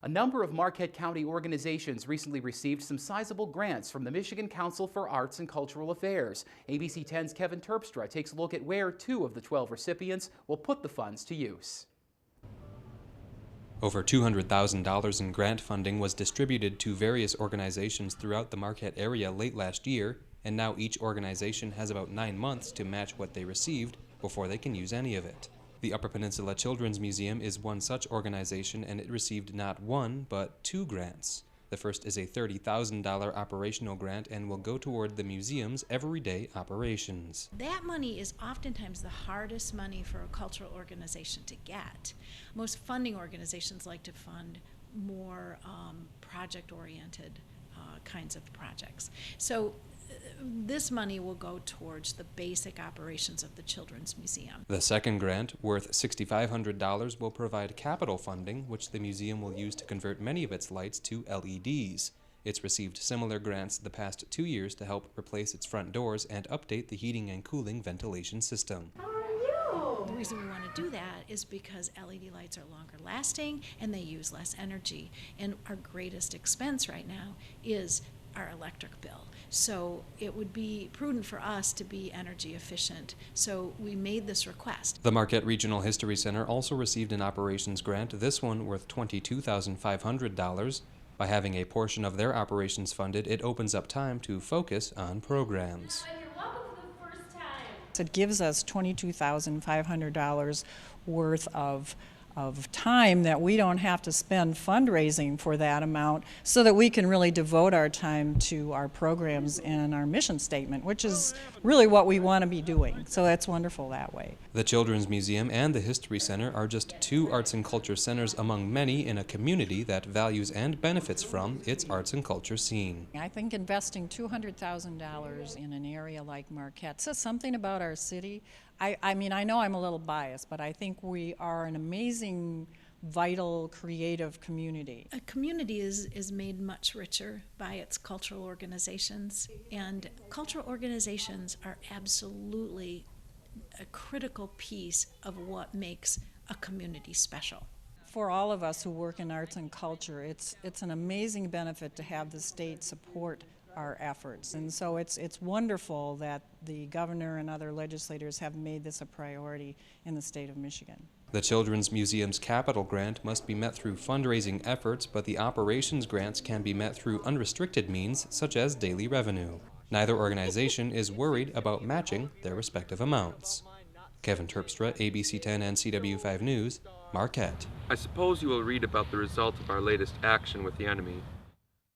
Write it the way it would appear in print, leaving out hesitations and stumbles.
A number of Marquette County organizations recently received some sizable grants from the Michigan Council for Arts and Cultural Affairs. ABC 10's Kevin Terpstra takes a look at where 2 of the 12 recipients will put the funds to use. Over $200,000 in grant funding was distributed to various organizations throughout the Marquette area late last year, and now each organization has about 9 months to match what they received before they can use any of it. The Upper Peninsula Children's Museum is one such organization, and it received not 1, but 2 grants. The first is a $30,000 operational grant and will go toward the museum's everyday operations. That money is oftentimes the hardest money for a cultural organization to get. Most funding organizations like to fund more project-oriented kinds of projects. So this money will go towards the basic operations of the Children's Museum. The second grant, worth $6,500, will provide capital funding, which the museum will use to convert many of its lights to LEDs. It's received similar grants the past 2 years to help replace its front doors and update the heating and cooling ventilation system. How are you? The reason we want to do that is because LED lights are longer lasting and they use less energy. And our greatest expense right now is our electric bill. So it would be prudent for us to be energy efficient. So we made this request. The Marquette Regional History Center also received an operations grant, this one worth $22,500. By having a portion of their operations funded, it opens up time to focus on programs. It gives us $22,500 worth of time that we don't have to spend fundraising for that amount, so that we can really devote our time to our programs and our mission statement, which is really what we want to be doing. So that's wonderful that way. The Children's Museum and the History Center are just 2 arts and culture centers among many in a community that values and benefits from its arts and culture scene. I think investing $200,000 in an area like Marquette says something about our city. I mean, I know I'm a little biased, but I think we are an amazing, vital, creative community. A community is made much richer by its cultural organizations, and cultural organizations are absolutely a critical piece of what makes a community special. For all of us who work in arts and culture, it's an amazing benefit to have the state support our efforts, and so it's wonderful that the governor and other legislators have made this a priority in the state of Michigan. The Children's Museum's capital grant must be met through fundraising efforts, but the operations grants can be met through unrestricted means, such as daily revenue. Neither organization is worried about matching their respective amounts. Kevin Terpstra, ABC 10 and CW5 News, Marquette. I suppose you will read about the result of our latest action with the enemy.